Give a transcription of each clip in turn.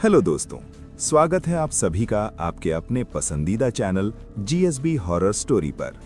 Hello दोस्तों, स्वागत है आप सभी का आपके अपने पसंदीदा चैनल जीएसबी हॉरर स्टोरी पर।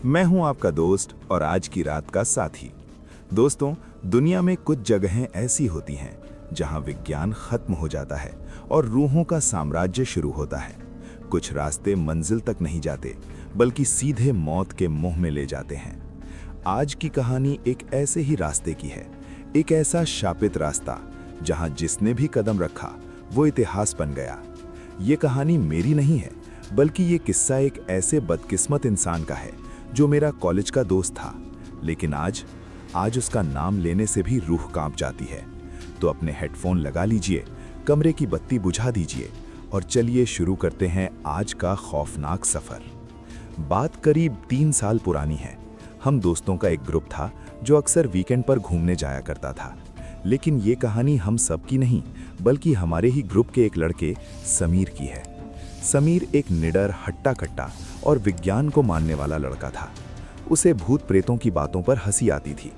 मैं हूं आपका दोस्त और आज की रात का साथी। दोस्तों, दुनिया में कुछ जगहें ऐसी होती हैं जहां विज्ञान खत्म हो जाता है और रूहों का साम्राज्य शुरू होता है। कुछ रास्ते मंजिल तक नहीं जाते बल्कि सीधे मौत के मुंह में ले जाते हैं। आज की कहानी एक ऐसे ही रास्ते की है, एक ऐसा शापित रास्ता जहां जिसने भी कदम रखा वो इतिहास बन गया। ये कहानी मेरी नहीं है, बल्कि ये किस्सा एक ऐसे बदकिस्मत इंसान का है जो मेरा कॉलेज का दोस्त था, लेकिन आज उसका नाम लेने से भी रूह कांप जाती है। तो अपने हेडफोन लगा लीजिए, कमरे की बत्ती बुझा दीजिए और चलिए शुरू करते हैं आज का खौफनाक सफर। बात करीब 3 साल पुरानी है। हम दोस्तों का एक ग्रुप था जो अक्सर वीकेंड पर घूमने जाया करता था। लेकिन ये कहानी हम सब की नहीं, बल्कि हमारे ही ग्रुप के एक लड़के समीर की है। समीर एक निडर, हट्टा-कट्टा और विज्ञान को मानने वाला लड़का था। उसे भूत प्रेतों की बातों पर हंसी आती थी।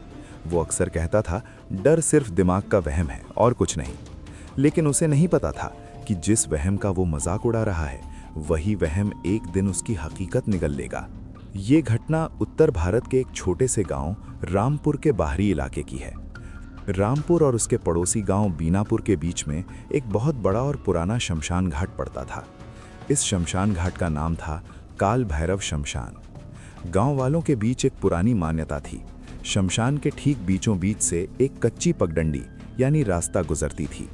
वो अक्सर कहता था, डर सिर्फ दिमाग का वहम है और कुछ नहीं। लेकिन उसे नहीं पता था कि जिस वहम का वो मजाक उड़ा रहा है, वही वहम एक दिन उसकी हकीकत निगल लेगा। ये घटना उत्तर भारत के एक छोटे से गांव रामपुर के बाहरी इलाके की है। रामपुर और उसके पड़ोसी गांव बीनापुर के बीच में एक बहुत बड़ा और पुराना शमशान घाट पड़ता था। इस शमशान घाट का नाम था काल भैरव शमशान। गांव वालों के बीच एक पुरानी मान्यता थी। शमशान के ठीक बीचों बीच से एक कच्ची पगडंडी यानी रास्ता गुजरती थी।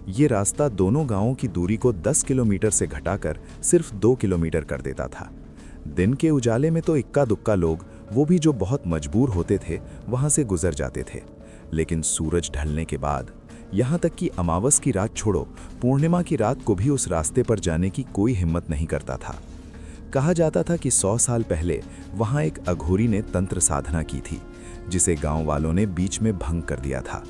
ये रास्ता दोनों गांवों की दूरी को 10 किलोमीटर से घटाकर सिर्फ 2 किलोमीटर कर देता था। दिन के उजाले में तो इक्का दुक्का लोग, वो भी जो बहुत मजबूर होते थे, वहां से गुजर जाते थे। लेकिन सूरज ढलने के बाद, यहाँ तक कि अमावस की रात छोड़ो, पूर्णिमा की रात को भी उस रास्ते पर जाने की कोई हिम्मत नहीं करता था। कहा जाता था कि 100 साल पहले वहाँ एक अघोरी ने तंत्र साधना की थी, जिसे गांव वालों ने बीच में भंग कर दिया था।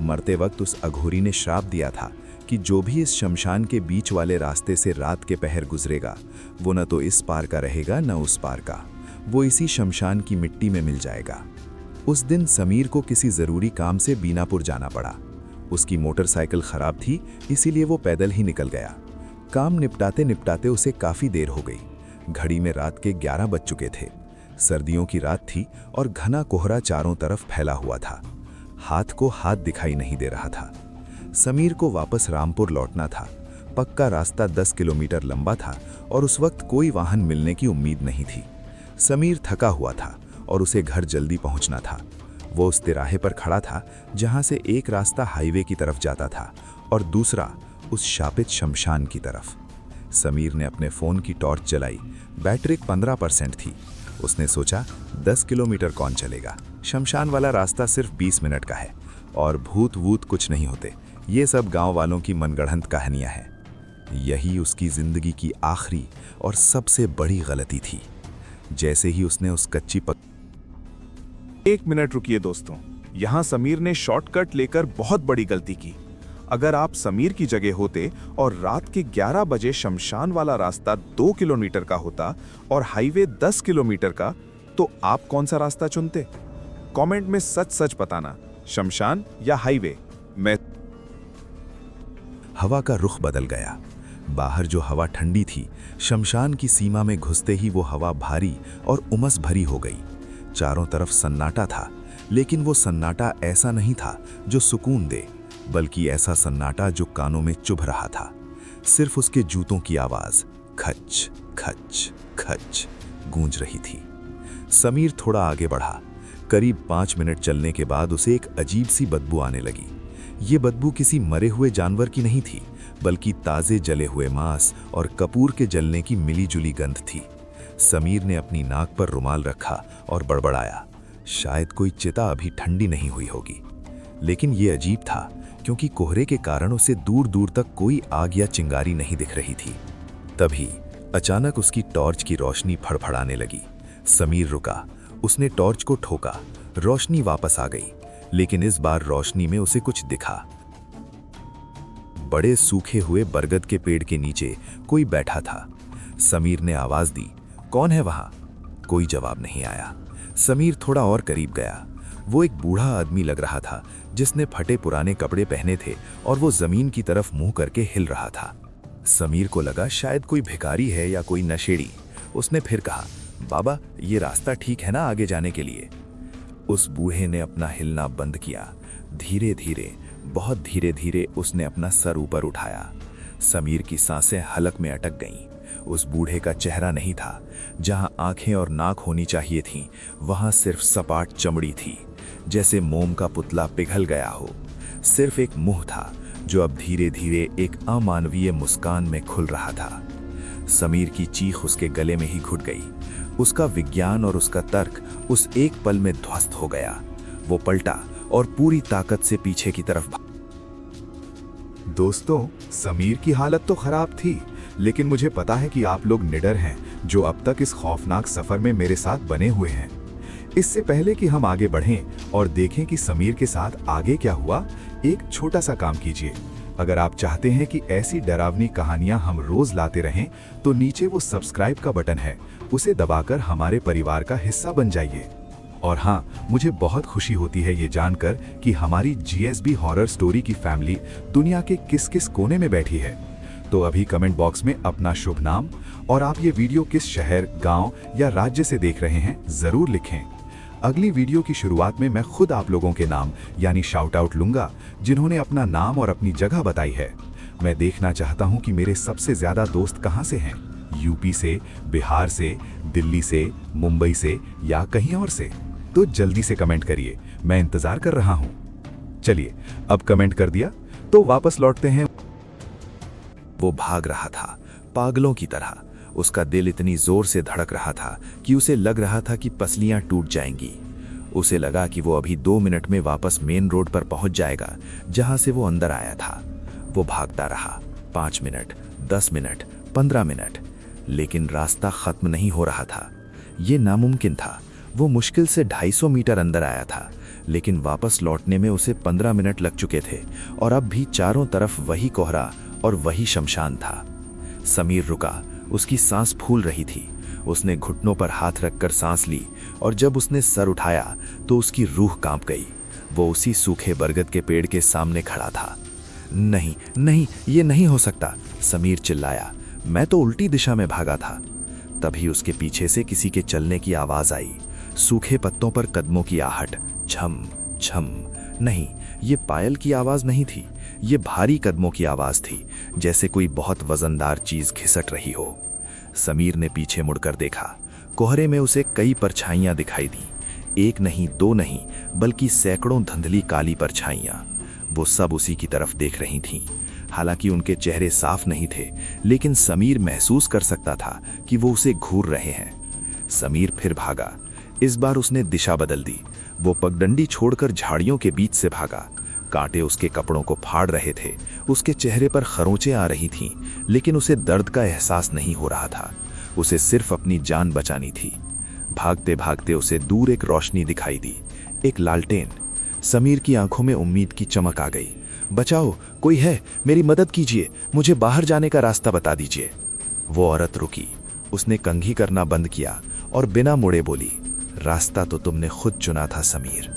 मरते वक्त उस अघोरी ने श्राप दिया था कि जो भी इस शमशान के बीच वाले रास्ते से रात के पहर गुजरेगा, वो न तो इस पार का रहेगा न उस पार का, वो इसी शमशान की मिट्टी में मिल जाएगा। उस दिन समीर को किसी ज़रूरी काम से बीनापुर जाना पड़ा। उसकी मोटरसाइकिल खराब थी, इसीलिए वो पैदल ही निकल गया। काम निपटाते निपटाते उसे काफ़ी देर हो गई। घड़ी में रात के 11 बज चुके थे। सर्दियों की रात थी और घना कोहरा चारों तरफ फैला हुआ था। हाथ को हाथ दिखाई नहीं दे रहा था। समीर को वापस रामपुर लौटना था। पक्का रास्ता 10 किलोमीटर लंबा था और उस वक्त कोई वाहन मिलने की उम्मीद नहीं थी। समीर थका हुआ था और उसे घर जल्दी पहुंचना था। वो उस तिराहे पर खड़ा था जहां से एक रास्ता हाईवे की तरफ जाता था और दूसरा उस शापित शमशान की तरफ। समीर ने अपने फ़ोन की टॉर्च जलाई। बैटरी 15% थी। उसने सोचा, 10 किलोमीटर कौन चलेगा, शमशान वाला रास्ता सिर्फ 20 मिनट का है और भूत वूत कुछ नहीं होते। ये सब गांव वालों की मनगढ़ंत कहानियां हैं। यही उसकी ज़िंदगी की आखिरी और सबसे बड़ी गलती थी। जैसे ही उसने उस कच्ची एक मिनट रुकिए दोस्तों, यहाँ समीर ने शॉर्टकट लेकर बहुत बड़ी गलती की। अगर आप समीर की जगह होते और रात के 11 बजे शमशान वाला रास्ता 2 किलोमीटर का होता और हाईवे 10 किलोमीटर का, तो आप कौन सा रास्ता चुनते? कमेंट में सच सच बताना, शमशान या हाईवे। हवा का रुख बदल गया। बाहर जो हवा ठंडी थी, शमशान की सीमा में घुसते ही वो हवा भारी और उमस भरी हो गई। चारों तरफ सन्नाटा था, लेकिन वो सन्नाटा ऐसा नहीं था जो सुकून दे, बल्कि ऐसा सन्नाटा जो कानों में चुभ रहा था। सिर्फ उसके जूतों की आवाज खच खच खच गूंज रही थी। समीर थोड़ा आगे बढ़ा। करीब 5 मिनट चलने के बाद उसे एक अजीब सी बदबू आने लगी। ये बदबू किसी मरे हुए जानवर की नहीं थी, बल्कि ताजे जले हुए मांस और कपूर के जलने की मिली-जुली गंध थी। समीर ने अपनी नाक पर रुमाल रखा और बड़बड़ाया, शायद कोई चिता अभी ठंडी नहीं हुई होगी। लेकिन ये अजीब था, क्योंकि कोहरे के कारण उसे दूर दूर तक कोई आग या चिंगारी नहीं दिख रही थी। तभी अचानक उसकी टॉर्च की रोशनी फड़फड़ाने लगी। समीर रुका। उसने टॉर्च को ठोका। रोशनी वापस आ गई, लेकिन इस बार रोशनी में उसे कुछ दिखा। बड़े सूखे हुए बरगद के पेड़ के नीचे कोई बैठा था। समीर ने आवाज दी, कौन है वहां? कोई जवाब नहीं आया। समीर थोड़ा और करीब गया। वो एक बूढ़ा आदमी लग रहा था जिसने फटे पुराने कपड़े पहने थे और वो जमीन की तरफ मुंह करके हिल रहा था। समीर को लगा शायद कोई भिखारी है या कोई नशेड़ी। उसने फिर कहा, बाबा ये रास्ता ठीक है ना आगे जाने के लिए? उस बूढ़े ने अपना हिलना बंद किया। धीरे धीरे, बहुत धीरे धीरे उसने अपना सर ऊपर उठाया। समीर की सांसें हलक में अटक गईं। उस बूढ़े का चेहरा नहीं था। जहां आंखें और नाक होनी चाहिए थीं, वहां सिर्फ सपाट चमड़ी थी, जैसे मोम का पुतला पिघल गया हो। सिर्फ एक मुंह था जो अब धीरे धीरे एक अमानवीय मुस्कान में खुल रहा था। समीर की चीख उसके गले में ही घुट गई। उसका विज्ञान और उसका तर्क उस एक पल में ध्वस्त हो गया। वो पलटा और पूरी ताकत से पीछे की तरफ भागा। दोस्तों, समीर की हालत तो खराब थी, लेकिन मुझे पता है कि आप लोग निडर हैं जो अब तक इस खौफनाक सफर में मेरे साथ बने हुए हैं। इससे पहले कि हम आगे बढ़ें और देखें कि समीर के साथ आगे क्या हुआ, एक छोटा सा काम कीजिए। अगर आप चाहते हैं कि ऐसी डरावनी कहानियां हम रोज लाते रहें, तो नीचे वो सब्सक्राइब का बटन है, उसे दबाकर हमारे परिवार का हिस्सा बन जाइए। और हाँ, मुझे बहुत खुशी होती है ये जानकर कि हमारी GSB हॉरर स्टोरी की फैमिली दुनिया के किस किस कोने में बैठी है। तो अभी कमेंट बॉक्स में अपना शुभ नाम और आप ये वीडियो किस शहर, गांव या राज्य से देख रहे हैं जरूर लिखें। अगली वीडियो की शुरुआत में मैं खुद आप लोगों के नाम यानी शाउट आउट लूंगा जिन्होंने अपना नाम और अपनी जगह बताई है। मैं देखना चाहता हूं कि मेरे सबसे ज्यादा दोस्त कहां से हैं, यूपी से, बिहार से, दिल्ली से, मुंबई से या कहीं और से। तो जल्दी से कमेंट करिए, मैं इंतजार कर रहा हूं। चलिए, अब कमेंट कर दिया तो वापस लौटते हैं। वो भाग रहा था पागलों की तरह। उसका दिल इतनी जोर से धड़क रहा था कि उसे लग रहा था कि पसलियां टूट जाएंगी। उसे लगा कि वो अभी 2 मिनट में वापस मेन रोड पर पहुंच जाएगा जहां से वो अंदर आया था। वो भागता रहा 5 मिनट, 10 मिनट, 15 मिनट, लेकिन रास्ता खत्म नहीं हो रहा था। ये नामुमकिन था। वो मुश्किल से 250 मीटर अंदर आया था, लेकिन वापस लौटने में उसे 15 मिनट लग चुके थे और अब भी चारों तरफ वही कोहरा और वही शमशान था। समीर रुका, उसकी सांस फूल रही थी। उसने घुटनों पर हाथ रखकर सांस ली और जब उसने सर उठाया तो उसकी रूह कांप गई। वो उसी सूखे बरगद के पेड़ के सामने खड़ा था। नहीं नहीं, ये नहीं हो सकता, समीर चिल्लाया। मैं तो उल्टी दिशा में भागा था। तभी उसके पीछे से किसी के चलने की आवाज आई। सूखे पत्तों पर कदमों की आहट, झम झम। नहीं, ये पायल की आवाज नहीं थी, ये भारी कदमों की आवाज थी, जैसे कोई बहुत वजनदार चीज घिसट रही हो। समीर ने पीछे मुड़कर देखा। कोहरे में उसे कई परछाइयां दिखाई दी। एक नहीं, 2 नहीं, बल्कि सैकड़ों धुंधली काली परछाइयां। वो सब उसी की तरफ देख रही थीं। हालांकि उनके चेहरे साफ नहीं थे, लेकिन समीर महसूस कर सकता था कि वो उसे घूर रहे हैं। समीर फिर भागा। इस बार उसने दिशा बदल दी। वो पगडंडी छोड़कर झाड़ियों के बीच से भागा। कांटे उसके कपड़ों को फाड़ रहे थे, उसके चेहरे पर खरोंचें आ रही थीं, लेकिन उसे दर्द का एहसास नहीं हो रहा था। उसे सिर्फ अपनी जान बचानी थी। भागते भागते उसे दूर एक रोशनी दिखाई दी, एक लालटेन। समीर की आंखों में उम्मीद की चमक आ गई। बचाओ, कोई है, मेरी मदद कीजिए, मुझे बाहर जाने का रास्ता बता दीजिए। वो औरत रुकी। उसने कंघी करना बंद किया और बिना मुड़े बोली, रास्ता तो तुमने खुद चुना था समीर।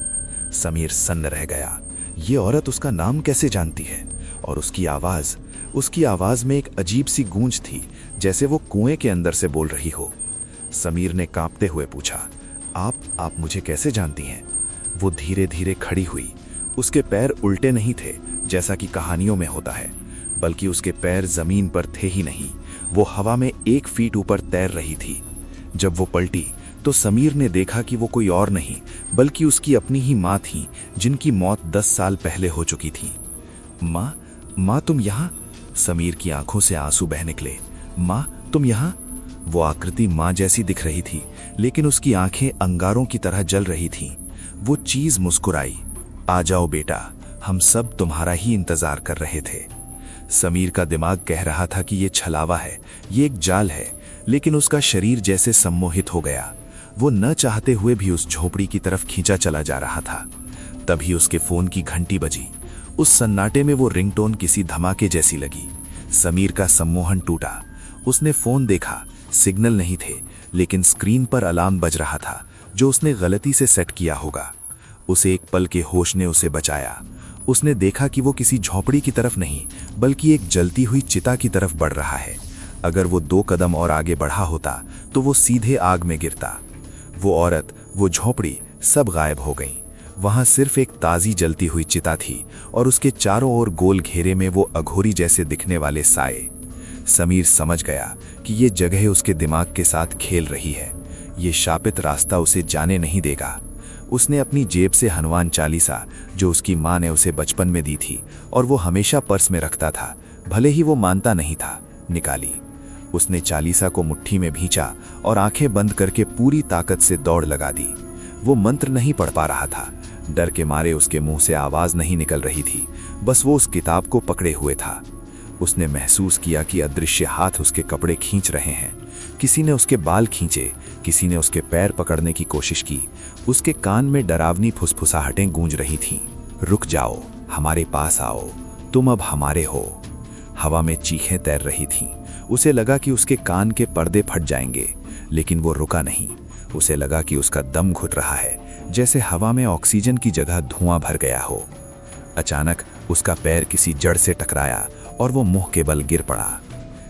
समीर सन्न रह गया। ये औरत उसका नाम कैसे जानती है? और उसकी आवाज में एक अजीब सी गूंज थी, जैसे वो कुएं के अंदर से बोल रही हो। समीर ने कांपते हुए पूछा, आप मुझे कैसे जानती हैं? वो धीरे धीरे खड़ी हुई। उसके पैर उल्टे नहीं थे जैसा कि कहानियों में होता है, बल्कि उसके पैर जमीन पर थे ही नहीं, वो हवा में 1 फीट ऊपर तैर रही थी। जब वो पलटी तो समीर ने देखा कि वो कोई और नहीं बल्कि उसकी अपनी ही माँ थी, जिनकी मौत 10 साल पहले हो चुकी थी। माँ तुम यहाँ? समीर की आंखों से आंसू बह निकले। माँ तुम यहाँ? वो आकृति माँ जैसी दिख रही थी, लेकिन उसकी आंखें अंगारों की तरह जल रही थीं। वो चीज मुस्कुराई, आ जाओ बेटा, हम सब तुम्हारा ही इंतजार कर रहे थे। समीर का दिमाग कह रहा था कि ये छलावा है, ये एक जाल है, लेकिन उसका शरीर जैसे सम्मोहित हो गया। वो न चाहते हुए भी उस झोपड़ी की तरफ खींचा चला जा रहा था। तभी उसके फोन की घंटी बजी। उस सन्नाटे में वो रिंगटोन किसी धमाके जैसी लगी। समीर का सम्मोहन टूटा। उसने फोन देखा, सिग्नल नहीं थे, लेकिन स्क्रीन पर अलार्म बज रहा था, जो उसने गलती से सेट किया होगा। उसे एक पल के होश ने उसे बचाया। उसने देखा कि वो किसी झोपड़ी की तरफ नहीं बल्कि एक जलती हुई चिता की तरफ बढ़ रहा है। अगर वो 2 कदम और आगे बढ़ा होता तो वो सीधे आग में गिरता। वो औरत, वो झोपड़ी, सब गायब हो गईं। वहां सिर्फ एक ताजी जलती हुई चिता थी और उसके चारों ओर गोल घेरे में वो अघोरी जैसे दिखने वाले साए। समीर समझ गया कि ये जगह उसके दिमाग के साथ खेल रही है। ये शापित रास्ता उसे जाने नहीं देगा। उसने अपनी जेब से हनुमान चालीसा, जो उसकी माँ ने उसे बचपन में दी थी और वो हमेशा पर्स में रखता था, भले ही वो मानता नहीं था, निकाली। उसने चालीसा को मुट्ठी में भींचा और आंखें बंद करके पूरी ताकत से दौड़ लगा दी। वो मंत्र नहीं पढ़ पा रहा था, डर के मारे उसके मुंह से आवाज नहीं निकल रही थी, बस वो उस किताब को पकड़े हुए था। उसने महसूस किया कि अदृश्य हाथ उसके कपड़े खींच रहे हैं। किसी ने उसके बाल खींचे, किसी ने उसके पैर पकड़ने की कोशिश की। उसके कान में डरावनी फुसफुसाहटें गूंज रही थीं। रुक जाओ, हमारे पास आओ, तुम अब हमारे हो। हवा में चीखें तैर रही थीं। उसे लगा कि उसके कान के पर्दे फट जाएंगे, लेकिन वो रुका नहीं। उसे लगा कि उसका दम घुट रहा है, जैसे हवा में ऑक्सीजन की जगह धुआं भर गया हो। अचानक उसका पैर किसी जड़ से टकराया और वो मुंह के बल गिर पड़ा।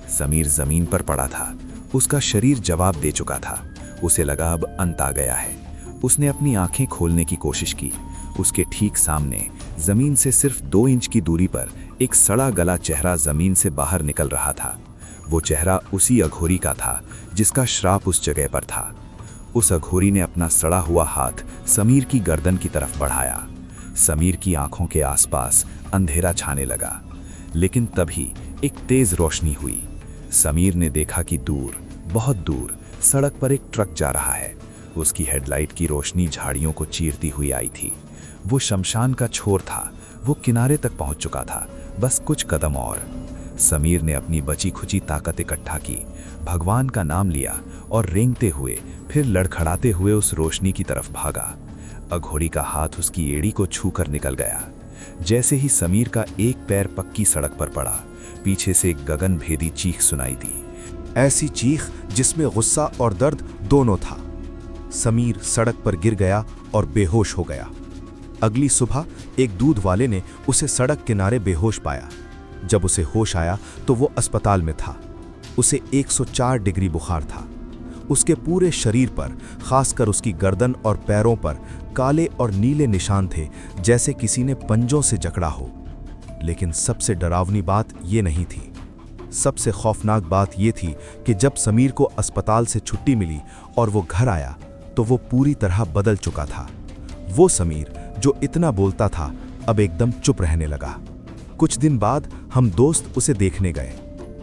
समीर जमीन पर पड़ा था। उसका शरीर जवाब दे चुका था। उसे लगा अब अंत आ गया है। उसने अपनी आंखें खोलने की कोशिश की। उसके ठीक सामने जमीन से सिर्फ 2 इंच की दूरी पर एक सड़ा गला चेहरा जमीन से बाहर निकल रहा था। वो चेहरा उसी अघोरी का था जिसका श्राप उस जगह पर था। उस अघोरी ने अपना सड़ा हुआ हाथ समीर की गर्दन की तरफ बढ़ाया। समीर की आंखों के आसपास अंधेरा छाने लगा, लेकिन तभी एक तेज रोशनी हुई। समीर ने देखा कि दूर, बहुत दूर सड़क पर एक ट्रक जा रहा है। उसकी हेडलाइट की रोशनी झाड़ियों को चीरती हुई आई थी। वो शमशान का छोर था। वो किनारे तक पहुंच चुका था, बस कुछ कदम और। समीर ने अपनी बची खुची ताकत इकट्ठा की, भगवान का नाम लिया और रेंगते हुए फिर लड़खड़ाते हुए उस रोशनी की तरफ भागा। अघोरी का हाथ उसकी एड़ी को छूकर निकल गया। जैसे ही समीर का एक पैर पक्की सड़क पर पड़ा, पीछे से एक गगनभेदी चीख सुनाई दी। ऐसी चीख जिसमें गुस्सा और दर्द दोनों था। समीर सड़क पर गिर गया और बेहोश हो गया। अगली सुबह एक दूध वाले ने उसे सड़क किनारे बेहोश पाया। जब उसे होश आया तो वो अस्पताल में था। उसे 104 डिग्री बुखार था। उसके पूरे शरीर पर, खासकर उसकी गर्दन और पैरों पर काले और नीले निशान थे, जैसे किसी ने पंजों से जकड़ा हो। लेकिन सबसे डरावनी बात ये नहीं थी। सबसे खौफनाक बात ये थी कि जब समीर को अस्पताल से छुट्टी मिली और वो घर आया तो वो पूरी तरह बदल चुका था। वो समीर जो इतना बोलता था अब एकदम चुप रहने लगा। कुछ दिन बाद हम दोस्त उसे देखने गए।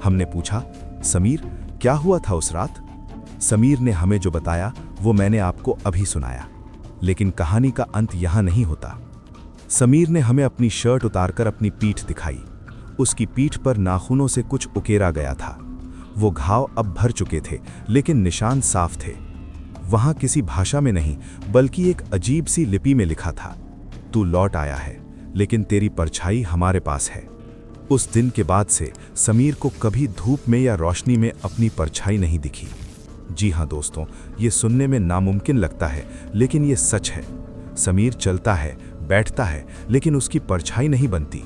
हमने पूछा, समीर क्या हुआ था उस रात? समीर ने हमें जो बताया वो मैंने आपको अभी सुनाया। लेकिन कहानी का अंत यहाँ नहीं होता। समीर ने हमें अपनी शर्ट उतारकर अपनी पीठ दिखाई। उसकी पीठ पर नाखूनों से कुछ उकेरा गया था। वो घाव अब भर चुके थे, लेकिन निशान साफ थे। वहां किसी भाषा में नहीं बल्कि एक अजीब सी लिपि में लिखा था, तू लौट आया है, लेकिन तेरी परछाई हमारे पास है। उस दिन के बाद से समीर को कभी धूप में या रोशनी में अपनी परछाई नहीं दिखी। जी हाँ दोस्तों, ये सुनने में नामुमकिन लगता है, लेकिन ये सच है। समीर चलता है, बैठता है, लेकिन उसकी परछाई नहीं बनती।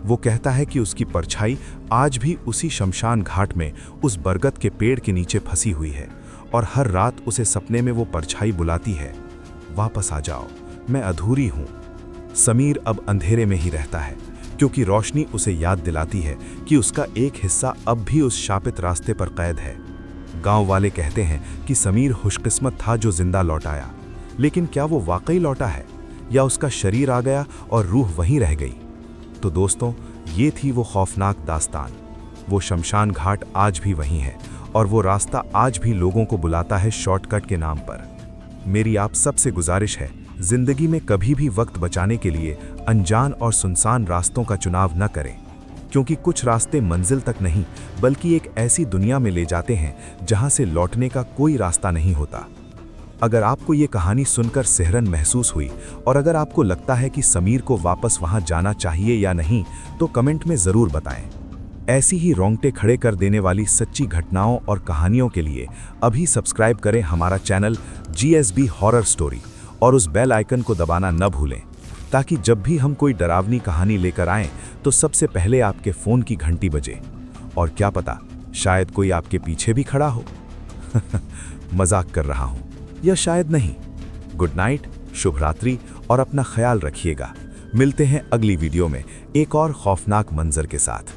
वो कहता है कि उसकी परछाई आज भी उसी शमशान घाट में उस बरगद के पेड़ के नीचे फंसी हुई है और हर रात उसे सपने में वो परछाई बुलाती है, वापस आ जाओ, मैं अधूरी हूँ। समीर अब अंधेरे में ही रहता है, क्योंकि रोशनी उसे याद दिलाती है कि उसका एक हिस्सा अब भी उस शापित रास्ते पर कैद है। गांव वाले कहते हैं कि समीर खुशकिस्मत था जो जिंदा लौट आया, लेकिन क्या वो वाकई लौटा है या उसका शरीर आ गया और रूह वहीं रह गई? तो दोस्तों, ये थी वो खौफनाक दास्तान। वो शमशान घाट आज भी वहीं है और वो रास्ता आज भी लोगों को बुलाता है शॉर्टकट के नाम पर। मेरी आप सबसे गुजारिश है, जिंदगी में कभी भी वक्त बचाने के लिए अनजान और सुनसान रास्तों का चुनाव न करें, क्योंकि कुछ रास्ते मंजिल तक नहीं बल्कि एक ऐसी दुनिया में ले जाते हैं जहां से लौटने का कोई रास्ता नहीं होता। अगर आपको ये कहानी सुनकर सिहरन महसूस हुई और अगर आपको लगता है कि समीर को वापस वहां जाना चाहिए या नहीं, तो कमेंट में ज़रूर बताएं। ऐसी ही रोंगटे खड़े कर देने वाली सच्ची घटनाओं और कहानियों के लिए अभी सब्सक्राइब करें हमारा चैनल GSB हॉरर स्टोरी और उस बेल आइकन को दबाना न भूलें, ताकि जब भी हम कोई डरावनी कहानी लेकर आएं तो सबसे पहले आपके फ़ोन की घंटी बजे। और क्या पता, शायद कोई आपके पीछे भी खड़ा हो। मजाक कर रहा हूं, या शायद नहीं। गुड नाइट, शुभ रात्रि और अपना ख्याल रखिएगा। मिलते हैं अगली वीडियो में एक और खौफनाक मंजर के साथ।